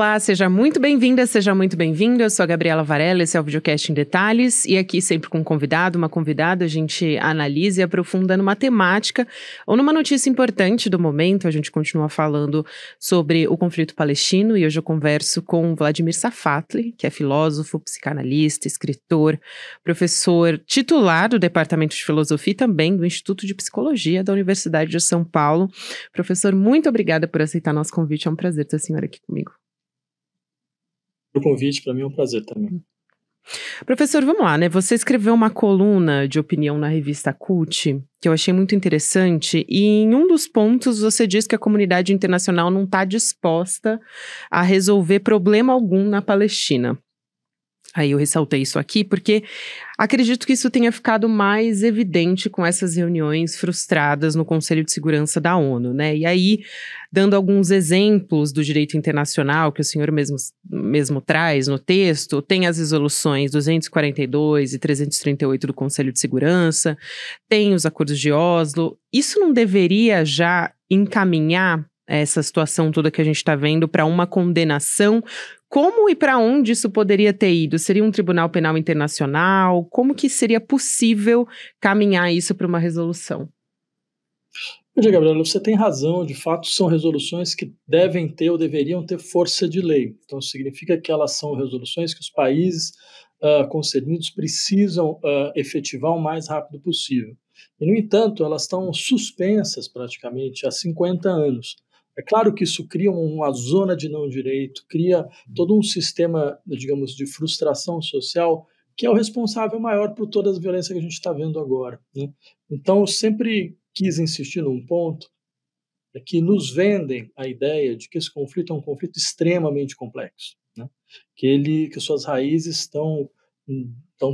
Olá, seja muito bem-vinda, seja muito bem-vindo. Eu sou a Gabriela Varela, esse é o Videocast em Detalhes. E aqui sempre com um convidado, uma convidada, a gente analisa e aprofunda numa temática ou numa notícia importante do momento. A gente continua falando sobre o conflito palestino e hoje eu converso com Vladimir Safatli, que é filósofo, psicanalista, escritor, professor titular do Departamento de Filosofia e também do Instituto de Psicologia da Universidade de São Paulo. Professor, muito obrigada por aceitar nosso convite. É um prazer ter a senhora aqui comigo. O convite, para mim, é um prazer também. Professor, vamos lá, né? Você escreveu uma coluna de opinião na revista Cult, que eu achei muito interessante, e em um dos pontos você diz que a comunidade internacional não está disposta a resolver problema algum na Palestina. Aí eu ressaltei isso aqui porque acredito que isso tenha ficado mais evidente com essas reuniões frustradas no Conselho de Segurança da ONU, né? E aí, dando alguns exemplos do direito internacional que o senhor mesmo traz no texto, tem as resoluções 242 e 338 do Conselho de Segurança, tem os acordos de Oslo. Isso não deveria já encaminhar essa situação toda que a gente está vendo para uma condenação? Como e para onde isso poderia ter ido? Seria um tribunal penal internacional? Como que seria possível caminhar isso para uma resolução? Gabriela, você tem razão, de fato são resoluções que devem ter ou deveriam ter força de lei. Então significa que elas são resoluções que os países concernidos precisam efetivar o mais rápido possível. E, no entanto, elas estão suspensas praticamente há 50 anos. É claro que isso cria uma zona de não direito, cria todo um sistema, digamos, de frustração social que é o responsável maior por toda a violência que a gente está vendo agora, né? Então, eu sempre quis insistir num ponto, é que nos vendem a ideia de que esse conflito é um conflito extremamente complexo, né? Que suas raízes estão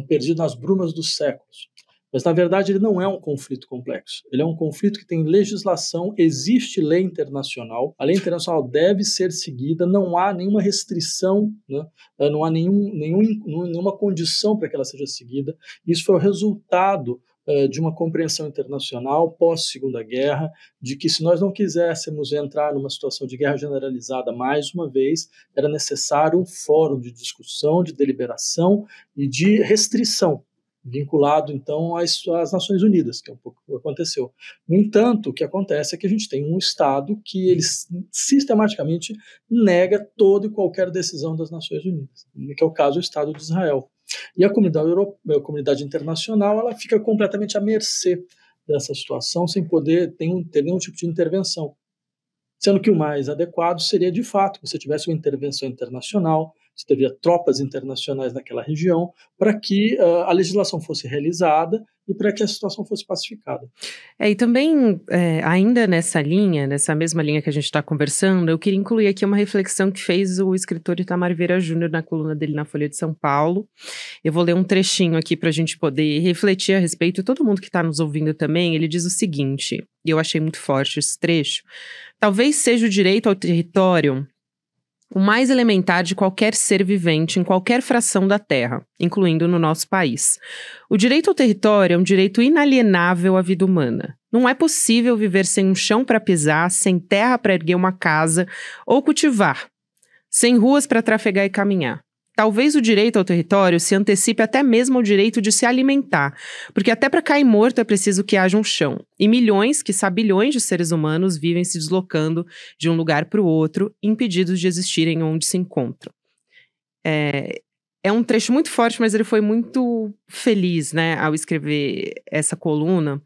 perdidas nas brumas dos séculos. Mas, na verdade, ele não é um conflito complexo. Ele é um conflito que tem legislação, existe lei internacional, a lei internacional deve ser seguida, não há nenhuma restrição, né? Não há nenhuma condição para que ela seja seguida. Isso foi o resultado de uma compreensão internacional pós-Segunda Guerra, de que se nós não quiséssemos entrar numa situação de guerra generalizada mais uma vez, era necessário um fórum de discussão, de deliberação e de restrição, vinculado, então, às Nações Unidas, que é um pouco o que aconteceu. No entanto, o que acontece é que a gente tem um Estado que ele sistematicamente nega toda e qualquer decisão das Nações Unidas, que é o caso do Estado de Israel. E a comunidade internacional, ela fica completamente à mercê dessa situação, sem poder ter nenhum tipo de intervenção. Sendo que o mais adequado seria, de fato, que você tivesse uma intervenção internacional, você teria tropas internacionais naquela região, para que a legislação fosse realizada e para que a situação fosse pacificada. E também, ainda nessa mesma linha que a gente está conversando, eu queria incluir aqui uma reflexão que fez o escritor Itamar Vieira Júnior na coluna dele na Folha de São Paulo. Eu vou ler um trechinho aqui para a gente poder refletir a respeito, e todo mundo que está nos ouvindo também. Ele diz o seguinte, e eu achei muito forte esse trecho: talvez seja o direito ao território o mais elementar de qualquer ser vivente em qualquer fração da Terra, incluindo no nosso país. O direito ao território é um direito inalienável à vida humana. Não é possível viver sem um chão para pisar, sem terra para erguer uma casa ou cultivar, sem ruas para trafegar e caminhar. Talvez o direito ao território se antecipe até mesmo ao direito de se alimentar, porque até para cair morto é preciso que haja um chão. E milhões, quiçá bilhões de seres humanos vivem se deslocando de um lugar para o outro, impedidos de existirem onde se encontram. É um trecho muito forte, mas ele foi muito feliz, né, ao escrever essa coluna.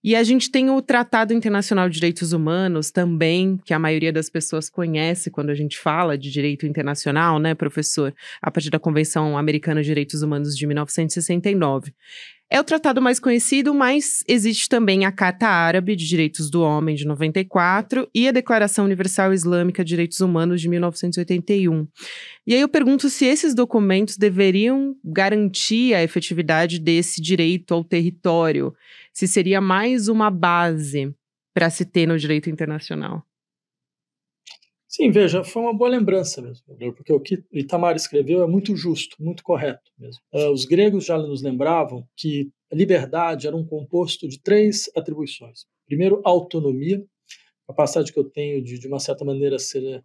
E a gente tem o Tratado Internacional de Direitos Humanos também, que a maioria das pessoas conhece quando a gente fala de direito internacional, né, professor? A partir da Convenção Americana de Direitos Humanos de 1969. É o tratado mais conhecido, mas existe também a Carta Árabe de Direitos do Homem, de 94, e a Declaração Universal Islâmica de Direitos Humanos, de 1981. E aí eu pergunto se esses documentos deveriam garantir a efetividade desse direito ao território, se seria mais uma base para se ter no direito internacional. Sim, veja, foi uma boa lembrança mesmo, porque o que Itamar escreveu é muito justo, muito correto mesmo. Os gregos já nos lembravam que a liberdade era um composto de 3 atribuições. Primeiro, autonomia, capacidade que eu tenho de uma certa maneira, ser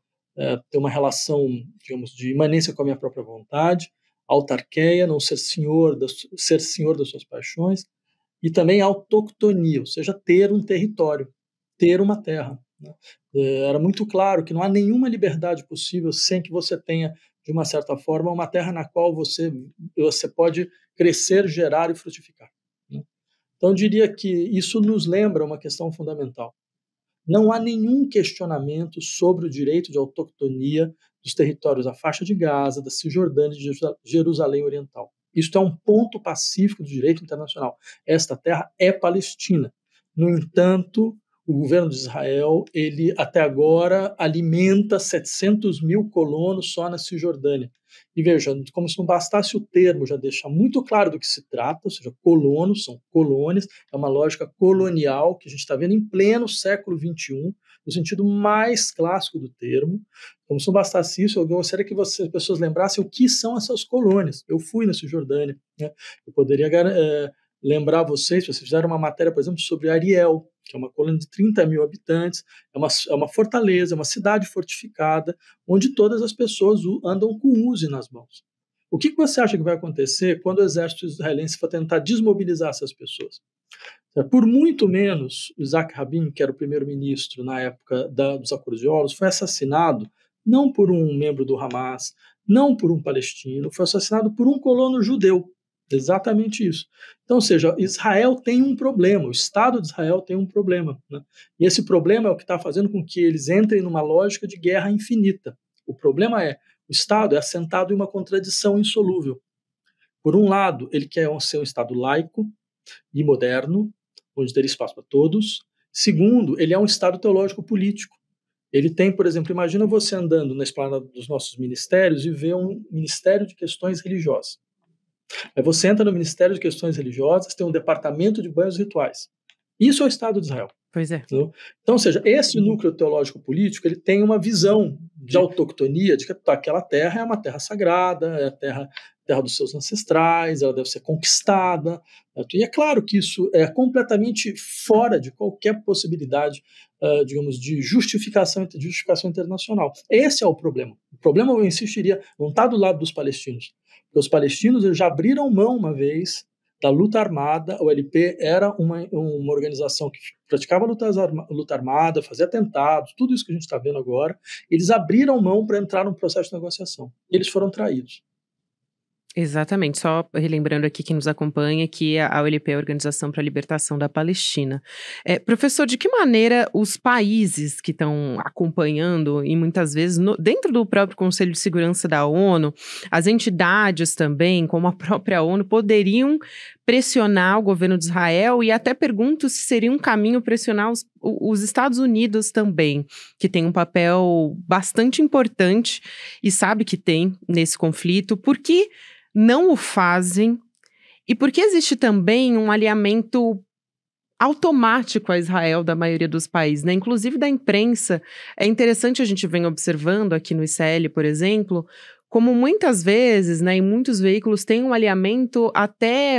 ter uma relação, digamos, de imanência com a minha própria vontade, autarqueia, não ser senhor das suas paixões, e também autoctonia, ou seja, ter um território, ter uma terra. Né? Era muito claro que não há nenhuma liberdade possível sem que você tenha, de uma certa forma, uma terra na qual você pode crescer, gerar e frutificar. Né? Então, eu diria que isso nos lembra uma questão fundamental. Não há nenhum questionamento sobre o direito de autoctonia dos territórios da faixa de Gaza, da Cisjordânia e de Jerusalém Oriental. Isto é um ponto pacífico do direito internacional. Esta terra é palestina. No entanto, o governo de Israel, ele até agora alimenta 700 mil colonos só na Cisjordânia. E veja, como se não bastasse o termo já deixar muito claro do que se trata, ou seja, colonos, são colônias, é uma lógica colonial que a gente está vendo em pleno século XXI, no sentido mais clássico do termo. Como se não bastasse isso, eu gostaria que as pessoas lembrassem o que são essas colônias. Eu fui na Cisjordânia, né? Eu poderia lembrar vocês fizeram uma matéria, por exemplo, sobre Ariel, que é uma colônia de 30 mil habitantes, é uma fortaleza, é uma cidade fortificada, onde todas as pessoas andam com Uzi nas mãos. O que você acha que vai acontecer quando o exército israelense for tentar desmobilizar essas pessoas? Por muito menos, Isaac Rabin, que era o primeiro-ministro na época dos acordos de Oslo, foi assassinado não por um membro do Hamas, não por um palestino, foi assassinado por um colono judeu. Exatamente isso. Então, ou seja, Israel tem um problema, o Estado de Israel tem um problema. Né? E esse problema é o que está fazendo com que eles entrem numa lógica de guerra infinita. O problema é, o Estado é assentado em uma contradição insolúvel. Por um lado, ele quer ser um Estado laico e moderno, onde ter espaço para todos. Segundo, ele é um Estado teológico-político. Ele tem, por exemplo, imagina você andando na esplanada dos nossos ministérios e vê um ministério de questões religiosas. Aí você entra no Ministério de Questões Religiosas, tem um departamento de banhos rituais. Isso é o Estado de Israel. Pois é. Entendeu? Então, ou seja, esse núcleo teológico-político ele tem uma visão de autoctonia, de que aquela terra é uma terra sagrada, é a terra dos seus ancestrais, ela deve ser conquistada. E é claro que isso é completamente fora de qualquer possibilidade, digamos, de justificação internacional. Esse é o problema. O problema, eu insistiria, não está do lado dos palestinos. Porque os palestinos já abriram mão uma vez da luta armada. O LP era uma organização que praticava luta armada, fazia atentados, tudo isso que a gente está vendo agora. Eles abriram mão para entrar num processo de negociação. Eles foram traídos. Exatamente, só relembrando aqui quem nos acompanha que a OLP é a Organização para a Libertação da Palestina. Professor, de que maneira os países que estão acompanhando, e muitas vezes dentro do próprio Conselho de Segurança da ONU, as entidades também, como a própria ONU, poderiam pressionar o governo de Israel, e até pergunto se seria um caminho pressionar os Estados Unidos também, que tem um papel bastante importante e sabe que tem nesse conflito. Por que não o fazem? E por que existe também um alinhamento automático a Israel da maioria dos países, né? Inclusive da imprensa? É interessante, a gente vem observando aqui no ICL, por exemplo, como muitas vezes, né, em muitos veículos tem um alinhamento até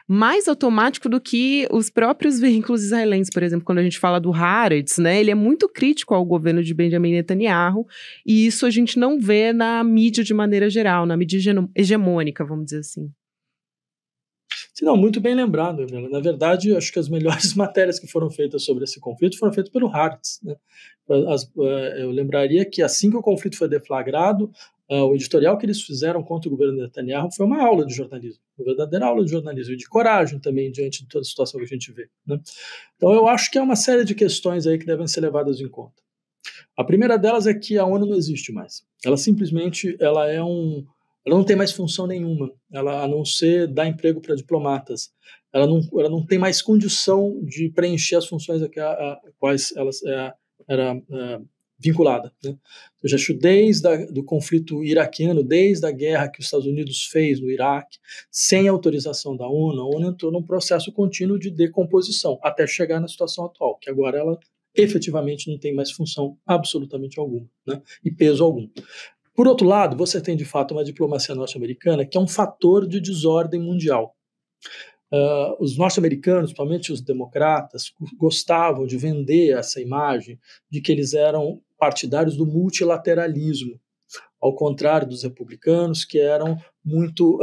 mais automático do que os próprios veículos israelenses. Por exemplo, quando a gente fala do Haaretz, né, ele é muito crítico ao governo de Benjamin Netanyahu, e isso a gente não vê na mídia de maneira geral, na mídia hegemônica, vamos dizer assim. Não, muito bem lembrado, Gabriela. Na verdade, acho que as melhores matérias que foram feitas sobre esse conflito foram feitas pelo Haaretz. Né? Eu lembraria que assim que o conflito foi deflagrado, o editorial que eles fizeram contra o governo de Netanyahu foi uma aula de jornalismo, uma verdadeira aula de jornalismo e de coragem também diante de toda a situação que a gente vê. Né? Então, eu acho que é uma série de questões aí que devem ser levadas em conta. A primeira delas é que a ONU não existe mais. Ela simplesmente ela não tem mais função nenhuma, a não ser dar emprego para diplomatas. Ela não tem mais condição de preencher as funções a quais ela era vinculada. Né? Ou seja, desde do conflito iraquiano, desde a guerra que os Estados Unidos fez no Iraque, sem autorização da ONU, a ONU entrou num processo contínuo de decomposição, até chegar na situação atual, que agora ela efetivamente não tem mais função absolutamente alguma, né? E peso algum. Por outro lado, você tem de fato uma diplomacia norte-americana que é um fator de desordem mundial. Os norte-americanos, principalmente os democratas, gostavam de vender essa imagem de que eles eram partidários do multilateralismo, ao contrário dos republicanos, que eram muito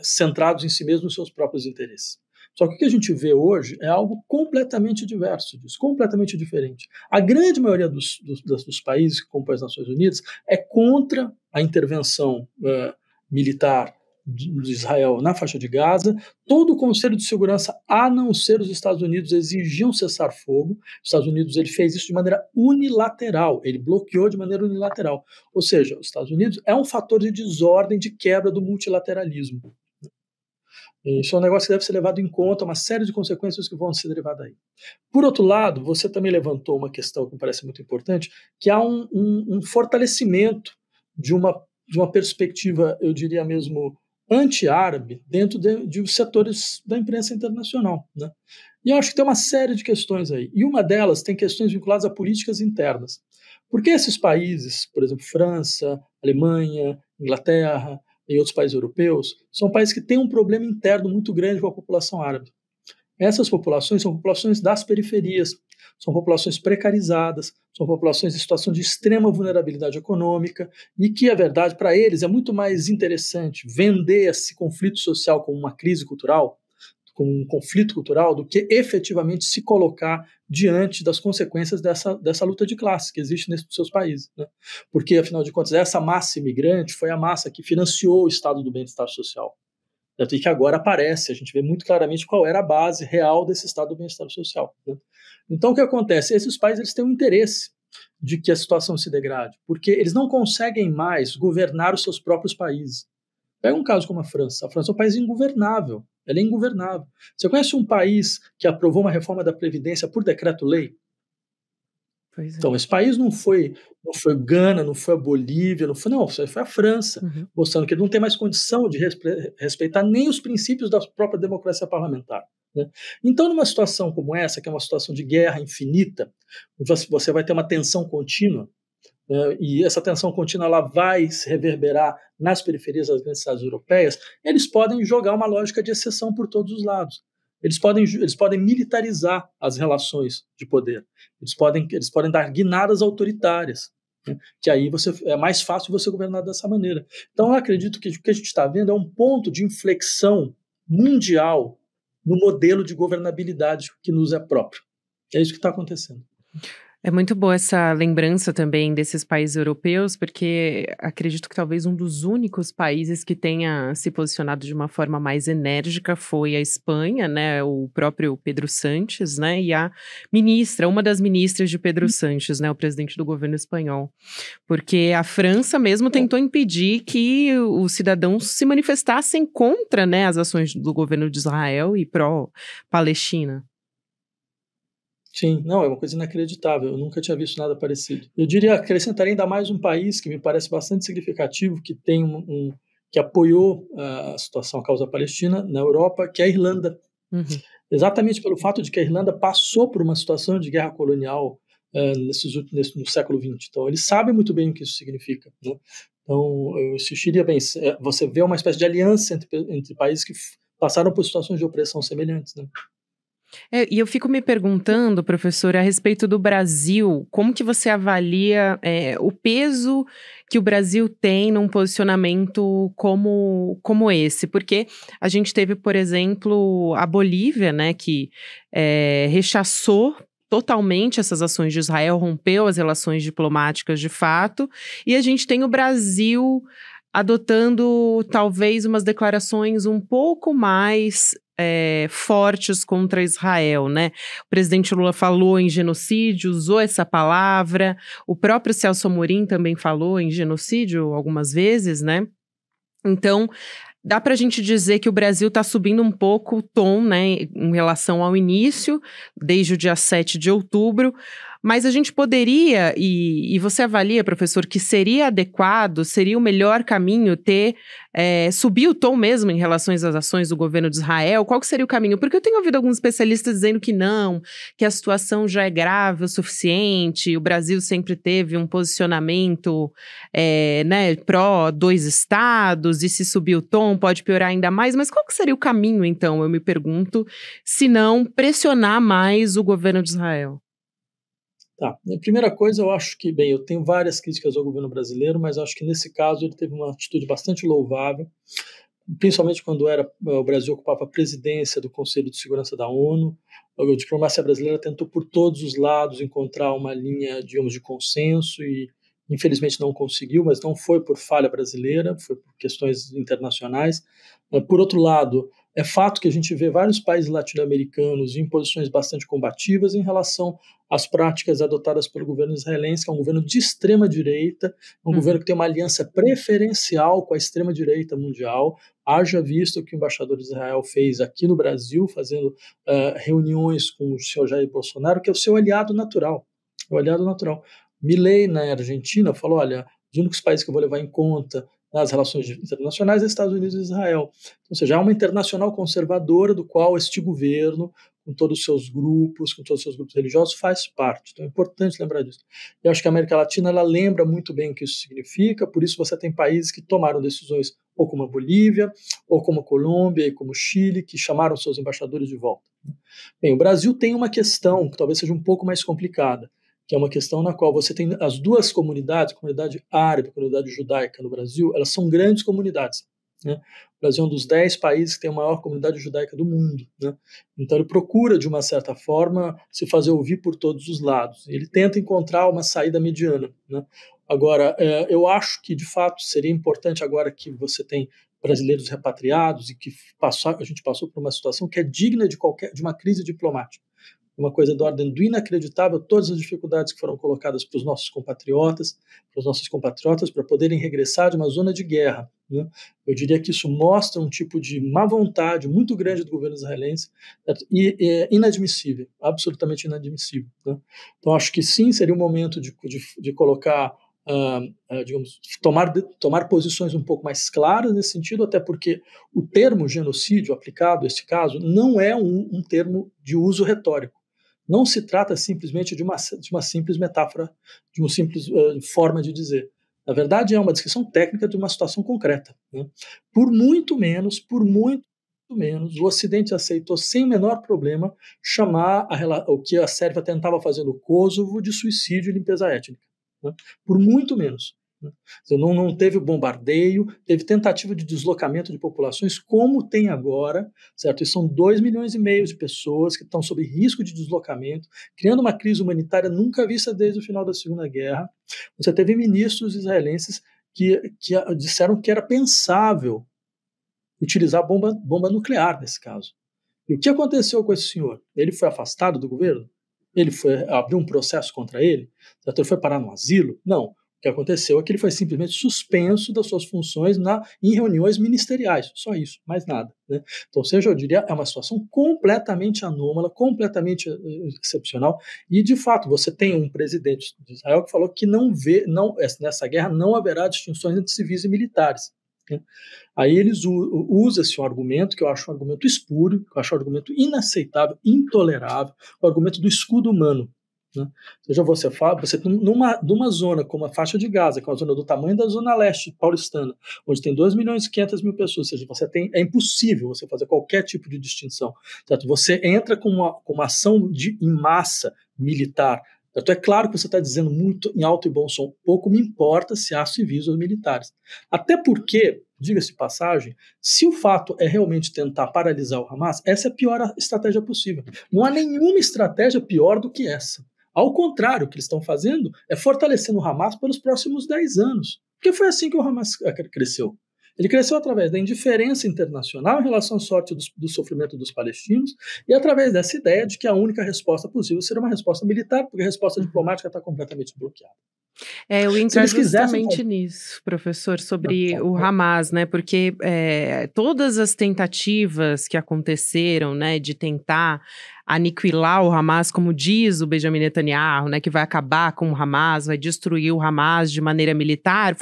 centrados em si mesmos, nos seus próprios interesses. Só que o que a gente vê hoje é algo completamente diverso disso, completamente diferente. A grande maioria dos países que compõem as Nações Unidas é contra a intervenção militar de Israel na faixa de Gaza. Todo o Conselho de Segurança, a não ser os Estados Unidos, exigiam cessar-fogo. Os Estados Unidos ele fez isso de maneira unilateral, ele bloqueou de maneira unilateral. Ou seja, os Estados Unidos é um fator de desordem, de quebra do multilateralismo. Isso é um negócio que deve ser levado em conta, uma série de consequências que vão se derivar daí. Por outro lado, você também levantou uma questão que me parece muito importante, que há um fortalecimento de uma perspectiva, eu diria mesmo, anti-árabe dentro de setores da imprensa internacional, né? E eu acho que tem uma série de questões aí. E uma delas tem questões vinculadas a políticas internas. Porque esses países, por exemplo, França, Alemanha, Inglaterra e outros países europeus, são países que têm um problema interno muito grande com a população árabe. Essas populações são populações das periferias, são populações precarizadas, são populações em situação de extrema vulnerabilidade econômica, e que, a verdade, para eles é muito mais interessante vender esse conflito social como uma crise cultural, como um conflito cultural, do que efetivamente se colocar diante das consequências dessa luta de classe que existe nesses seus países, né? Porque, afinal de contas, essa massa imigrante foi a massa que financiou o estado do bem-estar social. E que agora aparece, a gente vê muito claramente qual era a base real desse estado do bem-estar social, né? Então, o que acontece? Esses países eles têm um interesse de que a situação se degrade, porque eles não conseguem mais governar os seus próprios países. Pega um caso como a França. A França é um país ingovernável. Ela é ingovernável. Você conhece um país que aprovou uma reforma da Previdência por decreto-lei? Pois é. Então, esse país não foi Gana, não foi a Bolívia, não foi a França, mostrando que ele não tem mais condição de respeitar nem os princípios da própria democracia parlamentar, né? Então, numa situação como essa, que é uma situação de guerra infinita, você vai ter uma tensão contínua, e essa tensão contínua ela vai se reverberar nas periferias das grandes cidades europeias. Eles podem jogar uma lógica de exceção por todos os lados. Eles podem militarizar as relações de poder. Eles podem dar guinadas autoritárias, né? Que aí é mais fácil você governar dessa maneira. Então, eu acredito que o que a gente está vendo é um ponto de inflexão mundial no modelo de governabilidade que nos é próprio. É isso que está acontecendo. É muito boa essa lembrança também desses países europeus, porque acredito que talvez um dos únicos países que tenha se posicionado de uma forma mais enérgica foi a Espanha, né? O próprio Pedro Sánchez, né? E a ministra, uma das ministras de Pedro Sánchez, né? O presidente do governo espanhol. Porque a França mesmo tentou impedir que os cidadãos se manifestassem contra, né, as ações do governo de Israel e pró-Palestina. Sim, não, é uma coisa inacreditável, eu nunca tinha visto nada parecido. Eu diria, acrescentaria ainda mais um país que me parece bastante significativo, que tem que apoiou a situação, a causa palestina na Europa, que é a Irlanda. Exatamente pelo fato de que a Irlanda passou por uma situação de guerra colonial no século XX. Então, eles sabem muito bem o que isso significa, né? Então, eu insistiria bem, você vê uma espécie de aliança entre países que passaram por situações de opressão semelhantes, né? E eu fico me perguntando, professor, a respeito do Brasil, como que você avalia o peso que o Brasil tem num posicionamento como esse? Porque a gente teve, por exemplo, a Bolívia, né, que rechaçou totalmente essas ações de Israel, rompeu as relações diplomáticas de fato, e a gente tem o Brasil adotando talvez umas declarações um pouco mais fortes contra Israel, né? O presidente Lula falou em genocídio, usou essa palavra, o próprio Celso Amorim também falou em genocídio algumas vezes, né? Então, dá para a gente dizer que o Brasil está subindo um pouco o tom, né, em relação ao início, desde o dia 7 de outubro, mas a gente poderia, e você avalia, professor, que seria adequado, seria o melhor caminho subir o tom mesmo em relação às ações do governo de Israel? Qual que seria o caminho? Porque eu tenho ouvido alguns especialistas dizendo que não, que a situação já é grave o suficiente, o Brasil sempre teve um posicionamento né, pró dois estados, e se subir o tom pode piorar ainda mais, mas qual que seria o caminho, então, eu me pergunto, se não pressionar mais o governo de Israel? Tá. A primeira coisa, eu acho que, bem, eu tenho várias críticas ao governo brasileiro, mas acho que nesse caso ele teve uma atitude bastante louvável, principalmente quando o Brasil ocupava a presidência do Conselho de Segurança da ONU. A diplomacia brasileira tentou por todos os lados encontrar uma linha, digamos, de consenso e infelizmente não conseguiu, mas não foi por falha brasileira, foi por questões internacionais. Por outro lado, é fato que a gente vê vários países latino-americanos em posições bastante combativas em relação às práticas adotadas pelo governo israelense, que é um governo de extrema-direita, um governo que tem uma aliança preferencial com a extrema-direita mundial. Haja visto o que o embaixador de Israel fez aqui no Brasil, fazendo reuniões com o senhor Jair Bolsonaro, que é o seu aliado natural. O aliado natural. Milei, na Argentina, falou, olha, os únicos países que eu vou levar em conta nas relações internacionais é Estados Unidos e Israel. Ou seja, há uma internacional conservadora do qual este governo, com todos os seus grupos, religiosos, faz parte. Então é importante lembrar disso. Eu acho que a América Latina ela lembra muito bem o que isso significa, por isso você tem países que tomaram decisões, ou como a Bolívia, ou como a Colômbia, e como o Chile, que chamaram seus embaixadores de volta. Bem, o Brasil tem uma questão que talvez seja um pouco mais complicada, que é uma questão na qual você tem as duas comunidades, a comunidade árabe e a comunidade judaica no Brasil, elas são grandes comunidades. Né? O Brasil é um dos 10 países que tem a maior comunidade judaica do mundo. Né? Então ele procura, de uma certa forma, se fazer ouvir por todos os lados. Ele tenta encontrar uma saída mediana. Né? Agora, eu acho que, de fato, seria importante agora que você tem brasileiros repatriados e que a gente passou por uma situação que é digna de uma crise diplomática. Uma coisa da ordem do inacreditável, todas as dificuldades que foram colocadas para os nossos compatriotas, para poderem regressar de uma zona de guerra. Né? Eu diria que isso mostra um tipo de má vontade muito grande do governo israelense e é inadmissível, absolutamente inadmissível. Né? Então, acho que sim, seria um momento de colocar, digamos, tomar posições um pouco mais claras nesse sentido, até porque o termo genocídio aplicado a este caso não é um termo de uso retórico. Não se trata simplesmente de uma simples metáfora, de uma simples forma de dizer. Na verdade, é uma descrição técnica de uma situação concreta. Né? Por muito menos, o Ocidente aceitou sem o menor problema chamar o que a Sérvia tentava fazer no Kosovo de suicídio e limpeza étnica. Né? Por muito menos. Não teve bombardeio, teve tentativa de deslocamento de populações, como tem agora, certo? E são 2,5 milhões de pessoas que estão sob risco de deslocamento, criando uma crise humanitária nunca vista desde o final da Segunda Guerra. Você teve ministros israelenses que disseram que era pensável utilizar bomba nuclear nesse caso. E o que aconteceu com esse senhor? Ele foi afastado do governo? Ele abriu um processo contra ele? Certo? Ele foi parar no asilo? Não. O que aconteceu é que ele foi simplesmente suspenso das suas funções em reuniões ministeriais, só isso, mais nada. Né? Então, ou seja, eu diria, é uma situação completamente anômala, completamente excepcional, e de fato você tem um presidente de Israel que falou que nessa guerra não haverá distinções entre civis e militares. Né? Aí eles usam esse argumento, que eu acho um argumento espúrio, que eu acho um argumento inaceitável, intolerável, o argumento do escudo humano. Né? Ou seja, você numa zona como a faixa de Gaza, que é uma zona do tamanho da zona leste paulistana, onde tem 2.500.000 pessoas, ou seja, é impossível você fazer qualquer tipo de distinção. Certo? Você entra com uma ação em massa militar. Certo? É claro que você está dizendo muito em alto e bom som, pouco me importa se há civis ou militares. Até porque, diga-se de passagem, se o fato é realmente tentar paralisar o Hamas, essa é a pior estratégia possível. Não há nenhuma estratégia pior do que essa. Ao contrário, o que eles estão fazendo é fortalecendo o Hamas pelos próximos 10 anos. Porque foi assim que o Hamas cresceu. Ele cresceu através da indiferença internacional em relação à sorte do sofrimento dos palestinos e através dessa ideia de que a única resposta possível seria uma resposta militar, porque a resposta diplomática está completamente bloqueada. Eu entro justamente nisso, professor, sobre o Hamas, né? Porque todas as tentativas que aconteceram, né, de tentar aniquilar o Hamas, como diz o Benjamin Netanyahu, né, que vai acabar com o Hamas, vai destruir o Hamas de maneira militar,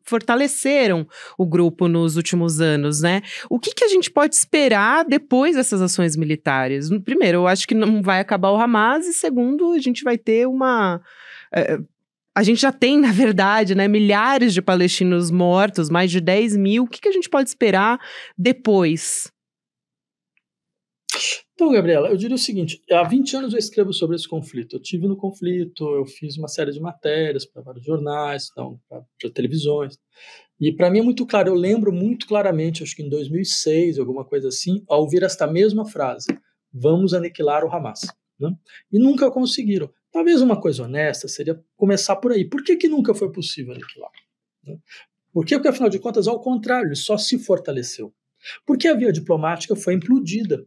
fortaleceram o grupo nos últimos anos, né? O que a gente pode esperar depois dessas ações militares? Primeiro, eu acho que não vai acabar o Hamas, e segundo, a gente vai ter a gente já tem, na verdade, né, milhares de palestinos mortos, mais de 10 mil. O que a gente pode esperar depois? Então, Gabriela, eu diria o seguinte, há 20 anos eu escrevo sobre esse conflito. Eu tive no conflito, eu fiz uma série de matérias para vários jornais, então, para televisões. E para mim é muito claro, eu lembro muito claramente, acho que em 2006, alguma coisa assim, ao ouvir esta mesma frase, vamos aniquilar o Hamas. Né? E nunca conseguiram. Talvez uma coisa honesta seria começar por aí. Por que nunca foi possível aniquilar? Né? Porque, afinal de contas, ao contrário, ele só se fortaleceu. Porque a via diplomática foi implodida.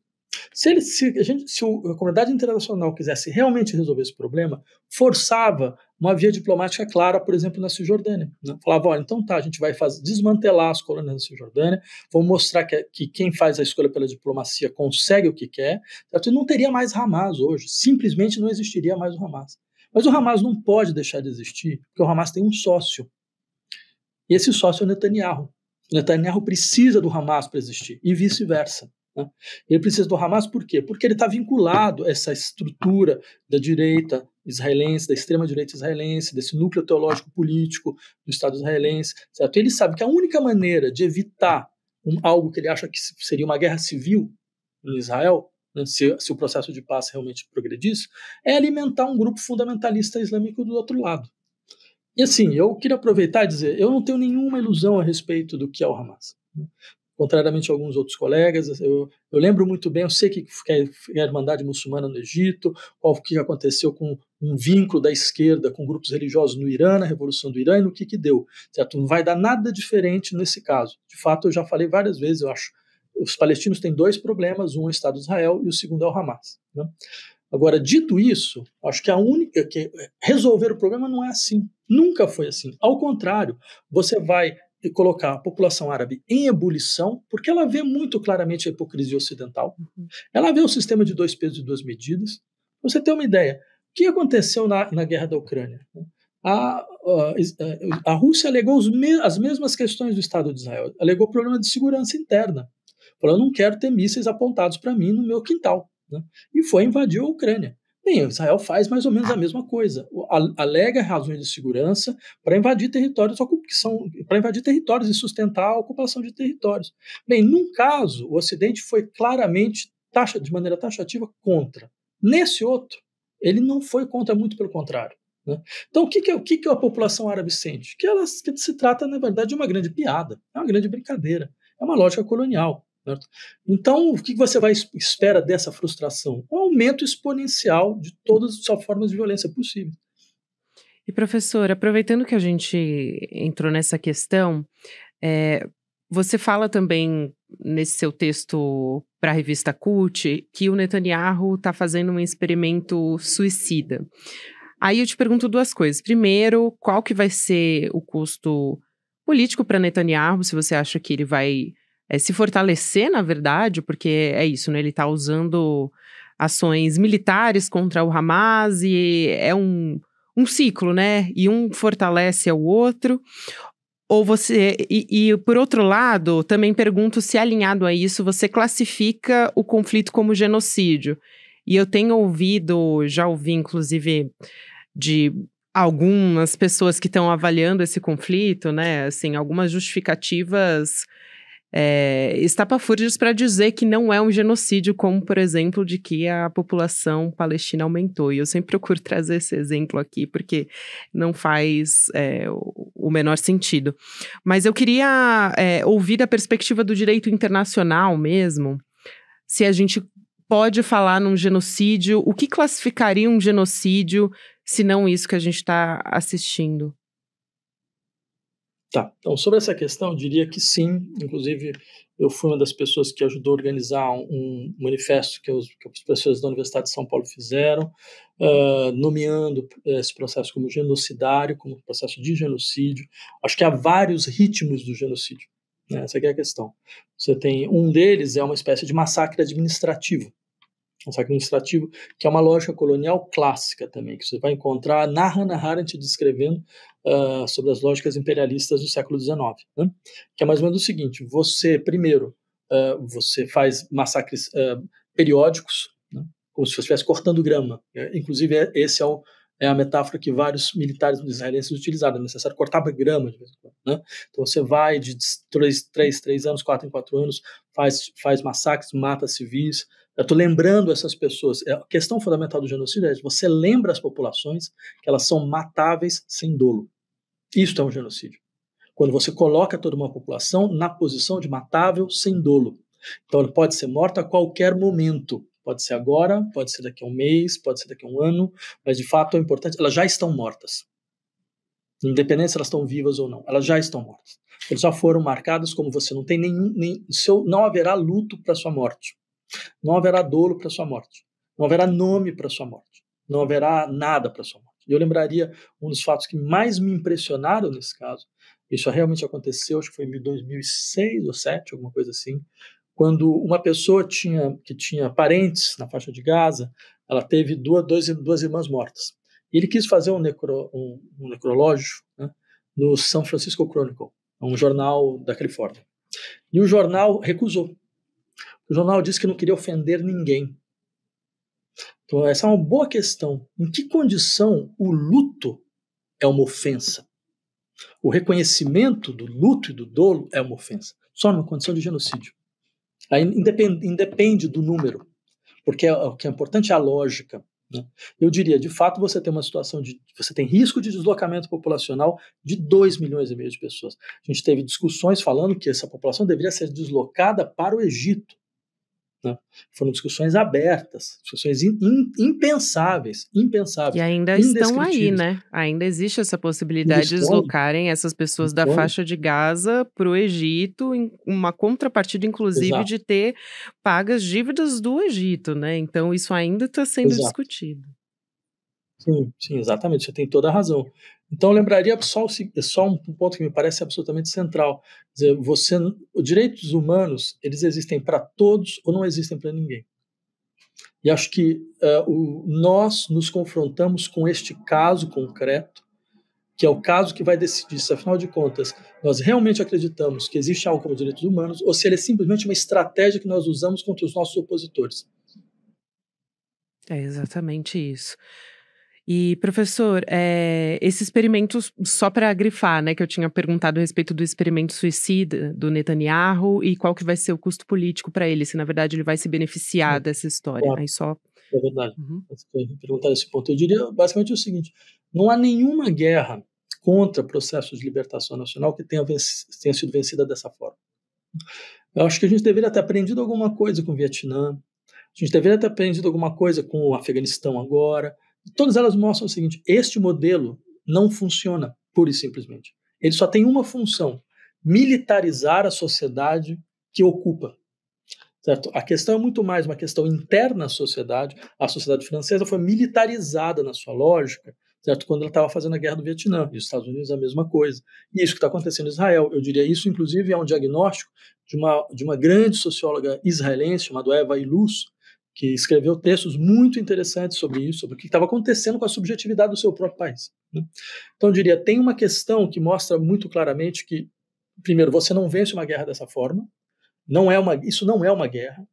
Se a comunidade internacional quisesse realmente resolver esse problema, forçava uma via diplomática clara, por exemplo, na Cisjordânia. Né? Falava, olha, então tá, a gente vai desmantelar as colônias na Cisjordânia, vamos mostrar que quem faz a escolha pela diplomacia consegue o que quer, certo? E não teria mais Hamas hoje, simplesmente não existiria mais o Hamas. Mas o Hamas não pode deixar de existir, porque o Hamas tem um sócio. E esse sócio é o Netanyahu. O Netanyahu precisa do Hamas para existir, e vice-versa. Né? Ele precisa do Hamas por quê? Porque ele está vinculado a essa estrutura da direita israelense, da extrema-direita israelense, desse núcleo teológico político do Estado israelense. Certo? Ele sabe que a única maneira de evitar algo que ele acha que seria uma guerra civil em Israel, né, se o processo de paz realmente progredisse, é alimentar um grupo fundamentalista islâmico do outro lado. E assim, eu queria aproveitar e dizer, eu não tenho nenhuma ilusão a respeito do que é o Hamas. Contrariamente a alguns outros colegas, eu lembro muito bem, eu sei que é a Irmandade Muçulmana no Egito, o que aconteceu com um vínculo da esquerda com grupos religiosos no Irã, na Revolução do Irã, e no que deu. Certo? Não vai dar nada diferente nesse caso. De fato, eu já falei várias vezes, eu acho, os palestinos têm dois problemas, um é o Estado de Israel e o segundo é o Hamas. Né? Agora, dito isso, acho que a única que resolver o problema não é assim. Nunca foi assim. Ao contrário, você vai colocar a população árabe em ebulição, porque ela vê muito claramente a hipocrisia ocidental. Ela vê o sistema de dois pesos e duas medidas. Pra você ter uma ideia, o que aconteceu na guerra da Ucrânia? A Rússia alegou as mesmas questões do Estado de Israel. Alegou problema de segurança interna. Falou, eu não quero ter mísseis apontados para mim no meu quintal. Né? E foi invadir a Ucrânia. Bem, Israel faz mais ou menos a mesma coisa. Alega razões de segurança para invadir territórios para invadir territórios e sustentar a ocupação de territórios. Bem, num caso, o Ocidente foi claramente, de maneira taxativa, contra. Nesse outro, ele não foi contra, muito pelo contrário. Né? Então, o que a população árabe sente? Que se trata, na verdade, de uma grande piada, é uma grande brincadeira, é uma lógica colonial. Certo? Então, o que você espera dessa frustração? Um aumento exponencial de todas as formas de violência possíveis. E, professor, aproveitando que a gente entrou nessa questão, você fala também nesse seu texto para a revista Cult que o Netanyahu está fazendo um experimento suicida. Aí eu te pergunto duas coisas. Primeiro, qual que vai ser o custo político para Netanyahu, se você acha que ele vai se fortalecer, na verdade, porque é isso, né? Ele está usando ações militares contra o Hamas e é um ciclo, né? E um fortalece o outro. Ou você. E por outro lado, também pergunto se, alinhado a isso, você classifica o conflito como genocídio. E eu tenho já ouvi, inclusive, de algumas pessoas que estão avaliando esse conflito, né? Assim, algumas justificativas estapafúrdias para dizer que não é um genocídio, como, por exemplo, de que a população palestina aumentou. E eu sempre procuro trazer esse exemplo aqui, porque não faz o menor sentido. Mas eu queria ouvir da perspectiva do direito internacional mesmo, se a gente pode falar num genocídio, o que classificaria um genocídio, se não isso que a gente está assistindo? Tá, então sobre essa questão eu diria que sim, inclusive eu fui uma das pessoas que ajudou a organizar um manifesto que os professores da Universidade de São Paulo fizeram, nomeando esse processo como genocidário, como processo de genocídio. Acho que há vários ritmos do genocídio, né? Essa aqui é a questão. Você tem, um deles é uma espécie de massacre administrativo, que é uma lógica colonial clássica também, que você vai encontrar na Hannah Arendt descrevendo sobre as lógicas imperialistas do século XIX, né? Que é mais ou menos o seguinte: você, primeiro, você faz massacres periódicos, né? Como se você estivesse cortando grama. Inclusive, esse é a metáfora que vários militares israelenses utilizaram. É necessário cortar grama de vez em quando, né? Então você vai de 3 anos, 4 em 4 anos, faz massacres, mata civis, Eu estou lembrando essas pessoas. A questão fundamental do genocídio é você lembra as populações que elas são matáveis sem dolo. Isto é um genocídio. Quando você coloca toda uma população na posição de matável sem dolo. Então, ela pode ser morta a qualquer momento. Pode ser agora, pode ser daqui a um mês, pode ser daqui a um ano, mas de fato é importante, elas já estão mortas. Independente se elas estão vivas ou não, elas já estão mortas. Eles já foram marcadas como você não tem não haverá luto para sua morte. Não haverá dolo para sua morte. Não haverá nome para sua morte. Não haverá nada para sua morte. E eu lembraria um dos fatos que mais me impressionaram nesse caso, isso realmente aconteceu, acho que foi em 2006 ou 2007, alguma coisa assim, quando uma pessoa que tinha parentes na faixa de Gaza, ela teve duas irmãs mortas. E ele quis fazer um necrológio, né, no San Francisco Chronicle, um jornal da Califórnia. E o jornal recusou. O jornal disse que não queria ofender ninguém. Então, essa é uma boa questão. Em que condição o luto é uma ofensa? O reconhecimento do luto e do dolo é uma ofensa. Só numa condição de genocídio. Aí independe do número, porque o que é importante é a lógica. Né? Eu diria, de fato, você tem uma situação você tem risco de deslocamento populacional de 2,5 milhões de pessoas. A gente teve discussões falando que essa população deveria ser deslocada para o Egito. Né? Foram discussões abertas, discussões impensáveis, E ainda estão aí, né? Ainda existe essa possibilidade de deslocarem essas pessoas da faixa de Gaza para o Egito, em uma contrapartida, inclusive, Exato. de ter pagas dívidas do Egito, né? Então, isso ainda está sendo discutido. Sim, exatamente, você tem toda a razão. Então, eu lembraria só um ponto que me parece absolutamente central. Quer dizer, os direitos humanos, eles existem para todos ou não existem para ninguém. E acho que nós nos confrontamos com este caso concreto, que é o caso que vai decidir se, afinal de contas, nós realmente acreditamos que existe algo como direitos humanos ou se ele é simplesmente uma estratégia que nós usamos contra os nossos opositores. É exatamente isso. E, professor, esse experimento, só para grifar, né, que eu tinha perguntado a respeito do experimento suicida do Netanyahu e qual que vai ser o custo político para ele, se na verdade ele vai se beneficiar dessa história. Claro, aí só... é verdade. Uhum. Perguntar esse ponto. Eu diria basicamente o seguinte: não há nenhuma guerra contra processos de libertação nacional que tenha sido vencida dessa forma. Eu acho que a gente deveria ter aprendido alguma coisa com o Vietnã, a gente deveria ter aprendido alguma coisa com o Afeganistão agora. Todas elas mostram o seguinte: este modelo não funciona, pura e simplesmente. Ele só tem uma função: militarizar a sociedade que ocupa. Certo? A questão é muito mais uma questão interna à sociedade. A sociedade francesa foi militarizada na sua lógica, certo? Quando ela estava fazendo a guerra do Vietnã. E os Estados Unidos a mesma coisa. E isso que está acontecendo em Israel. Eu diria isso, inclusive, é um diagnóstico de uma grande socióloga israelense chamada Eva Illouz, que escreveu textos muito interessantes sobre isso, sobre o que estava acontecendo com a subjetividade do seu próprio país. Né? Então, eu diria, tem uma questão que mostra muito claramente que, primeiro, você não vence uma guerra dessa forma. Isso não é uma guerra,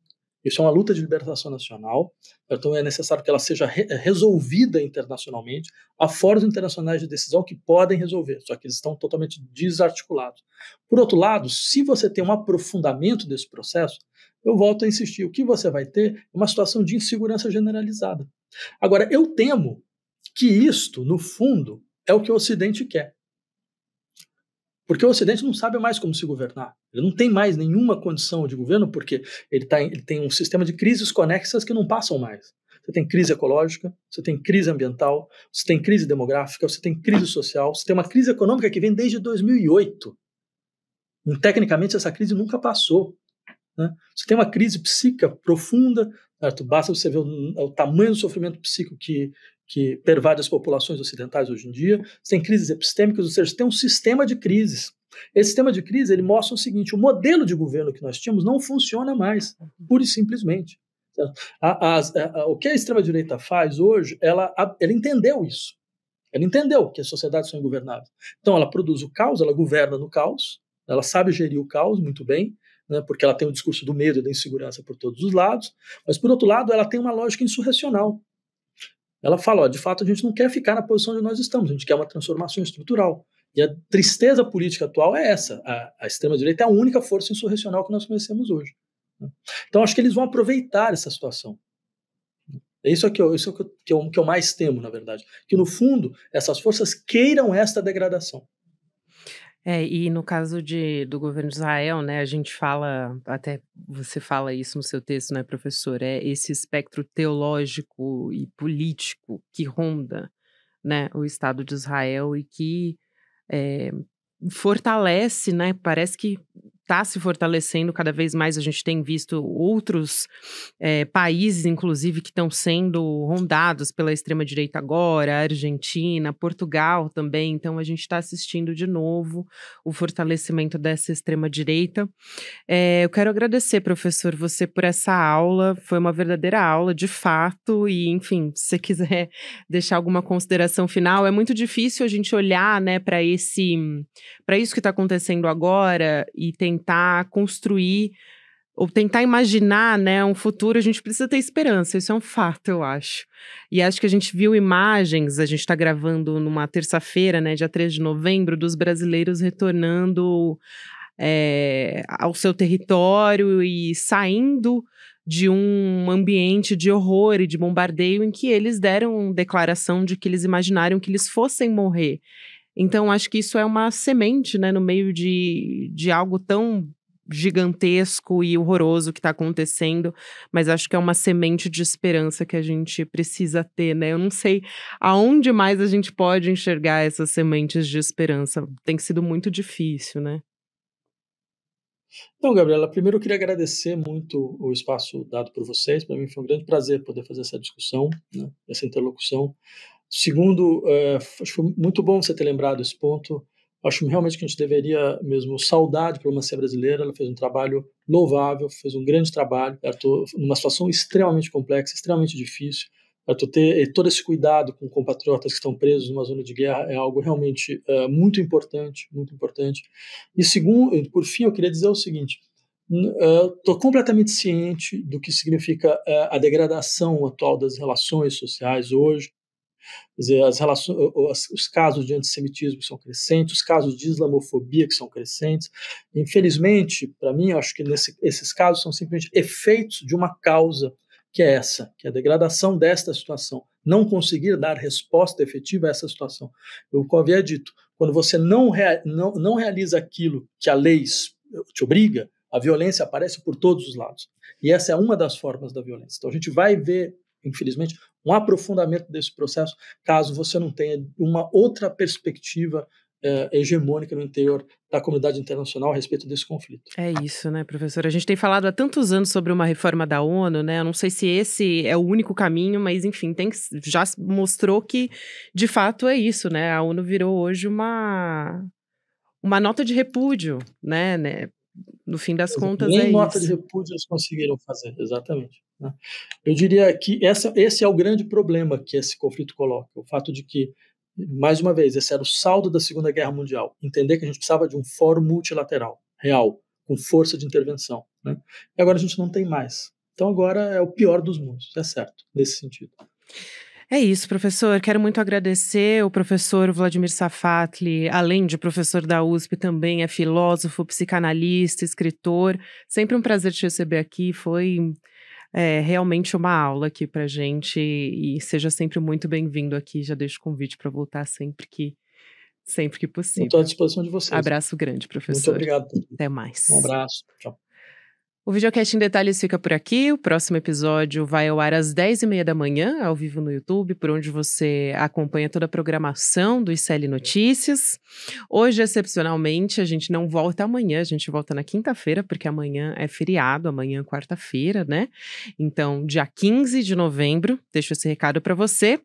isso é uma luta de libertação nacional, então é necessário que ela seja resolvida internacionalmente. Há fóruns internacionais de decisão que podem resolver, só que eles estão totalmente desarticulados. Por outro lado, se você tem um aprofundamento desse processo, eu volto a insistir, o que você vai ter é uma situação de insegurança generalizada. Agora, eu temo que isto, no fundo, é o que o Ocidente quer. Porque o Ocidente não sabe mais como se governar. Ele não tem mais nenhuma condição de governo, porque ele tem um sistema de crises conexas que não passam mais. Você tem crise ecológica, você tem crise ambiental, você tem crise demográfica, você tem crise social, você tem uma crise econômica que vem desde 2008. E, tecnicamente, essa crise nunca passou. Né? Você tem uma crise psíquica profunda, certo? Basta você ver o tamanho do sofrimento psíquico que pervade as populações ocidentais hoje em dia. Você tem crises epistêmicas, ou seja, você tem um sistema de crises. Esse sistema de crise ele mostra o seguinte: o modelo de governo que nós tínhamos não funciona mais, pura e simplesmente. O que a extrema-direita faz hoje, ela entendeu isso. Ela entendeu que as sociedades são ingovernáveis. Então ela produz o caos, ela governa no caos, ela sabe gerir o caos muito bem, né, porque ela tem o discurso do medo e da insegurança por todos os lados, mas por outro lado ela tem uma lógica insurrecional. Ela fala, de fato a gente não quer ficar na posição onde nós estamos, a gente quer uma transformação estrutural. E a tristeza política atual é essa, a extrema-direita é a única força insurrecional que nós conhecemos hoje. Então, acho que eles vão aproveitar essa situação. Isso é que eu mais temo, na verdade. Que, no fundo, essas forças queiram esta degradação. E no caso do governo de Israel, né, a gente fala, até você fala isso no seu texto, né, professor, é esse espectro teológico e político que ronda, né, o Estado de Israel e que eh, fortalece, né, parece que está se fortalecendo cada vez mais. A gente tem visto outros países, inclusive, que estão sendo rondados pela extrema-direita agora, a Argentina, Portugal também. Então, a gente está assistindo de novo o fortalecimento dessa extrema-direita. Eu quero agradecer, professor, você por essa aula. Foi uma verdadeira aula, de fato. E, enfim, se você quiser deixar alguma consideração final, é muito difícil a gente olhar, né, para isso que está acontecendo agora e tentar construir ou tentar imaginar, né, um futuro. A gente precisa ter esperança, isso é um fato, eu acho. E acho que a gente viu imagens, a gente está gravando numa terça-feira, né, dia 3 de novembro, dos brasileiros retornando ao seu território e saindo de um ambiente de horror e de bombardeio em que eles deram declaração de que eles imaginaram que eles fossem morrer. Então, acho que isso é uma semente, né, no meio de algo tão gigantesco e horroroso que está acontecendo, mas acho que é uma semente de esperança que a gente precisa ter, né? Eu não sei aonde mais a gente pode enxergar essas sementes de esperança. Tem sido muito difícil, né? Então, Gabriela, primeiro eu queria agradecer muito o espaço dado por vocês. Para mim foi um grande prazer poder fazer essa discussão, né, essa interlocução. Segundo, acho que foi muito bom você ter lembrado esse ponto. Acho realmente que a gente deveria mesmo saudar a diplomacia brasileira. Ela fez um trabalho louvável, fez um grande trabalho, numa situação extremamente complexa, extremamente difícil. Ter todo esse cuidado com compatriotas que estão presos numa zona de guerra é algo realmente muito importante, muito importante. E segundo, por fim, eu queria dizer o seguinte: estou completamente ciente do que significa a degradação atual das relações sociais hoje. Quer dizer, os casos de antissemitismo são crescentes, os casos de islamofobia que são crescentes. Infelizmente, para mim, eu acho que esses casos são simplesmente efeitos de uma causa que é essa, que é a degradação desta situação, não conseguir dar resposta efetiva a essa situação. Como havia dito, quando você não realiza aquilo que a lei te obriga, a violência aparece por todos os lados. E essa é uma das formas da violência. Então a gente vai ver, infelizmente, um aprofundamento desse processo, caso você não tenha uma outra perspectiva hegemônica no interior da comunidade internacional a respeito desse conflito. É isso, né, professor? A gente tem falado há tantos anos sobre uma reforma da ONU, né? Eu não sei se esse é o único caminho, mas, enfim, já mostrou que, de fato, é isso, né? A ONU virou hoje uma nota de repúdio, né? No fim das contas, Nem nota isso. de repúdio eles conseguiram fazer, exatamente. Né? Eu diria que esse é o grande problema que esse conflito coloca, o fato de que, mais uma vez, esse era o saldo da Segunda Guerra Mundial, entender que a gente precisava de um fórum multilateral, real, com força de intervenção. Né? E agora a gente não tem mais. Então agora é o pior dos mundos, é certo, nesse sentido. É isso, professor. Quero muito agradecer o professor Vladimir Safatli, além de professor da USP, também é filósofo, psicanalista, escritor. Sempre um prazer te receber aqui. Foi realmente uma aula aqui pra gente e seja sempre muito bem-vindo aqui. Já deixo o convite para voltar sempre que possível. Estou à disposição de vocês. Abraço grande, professor. Muito obrigado. Até mais. Um abraço. Tchau. O Videocast em Detalhes fica por aqui. O próximo episódio vai ao ar às 10h30 da manhã, ao vivo no YouTube, por onde você acompanha toda a programação do ICL Notícias. Hoje, excepcionalmente, a gente não volta amanhã, a gente volta na quinta-feira, porque amanhã é feriado, amanhã é quarta-feira, né? Então, dia 15 de novembro, deixo esse recado para você.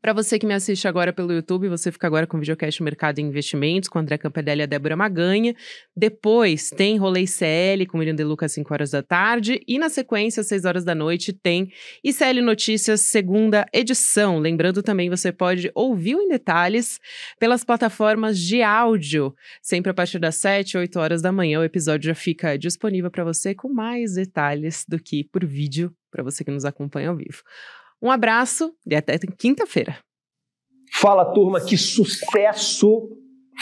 Para você que me assiste agora pelo YouTube, você fica agora com o Videocast Mercado e Investimentos, com André Campanelli e a Débora Maganha. Depois tem Rolê ICL com Miriam De Luca às 5 horas da tarde. E na sequência, às 6 horas da noite, tem ICL Notícias, segunda edição. Lembrando também, você pode ouvir o Em Detalhes pelas plataformas de áudio. Sempre a partir das 7, 8 horas da manhã, o episódio já fica disponível para você com mais detalhes do que por vídeo, para você que nos acompanha ao vivo. Um abraço e até quinta-feira. Fala, turma, que sucesso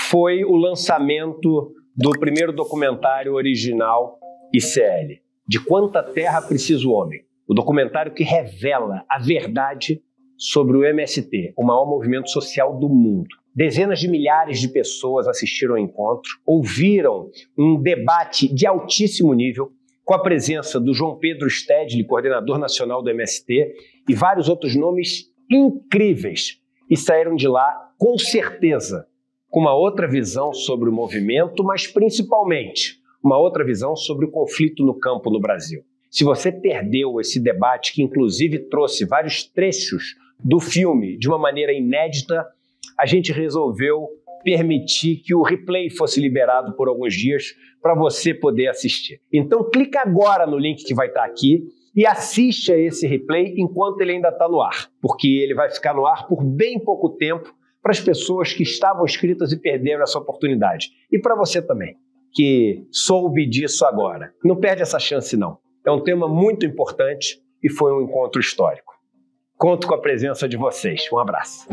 foi o lançamento do primeiro documentário original ICL. De Quanta Terra Precisa o Homem, o documentário que revela a verdade sobre o MST, o maior movimento social do mundo. Dezenas de milhares de pessoas assistiram ao encontro, ouviram um debate de altíssimo nível, com a presença do João Pedro Stedley, coordenador nacional do MST, e vários outros nomes incríveis, e saíram de lá, com certeza, com uma outra visão sobre o movimento, mas principalmente uma outra visão sobre o conflito no campo no Brasil. Se você perdeu esse debate, que inclusive trouxe vários trechos do filme de uma maneira inédita, a gente resolveu permitir que o replay fosse liberado por alguns dias para você poder assistir. Então clica agora no link que vai estar aqui e assiste a esse replay enquanto ele ainda está no ar, porque ele vai ficar no ar por bem pouco tempo para as pessoas que estavam inscritas e perderam essa oportunidade. E para você também, que soube disso agora. Não perde essa chance, não. É um tema muito importante e foi um encontro histórico. Conto com a presença de vocês. Um abraço.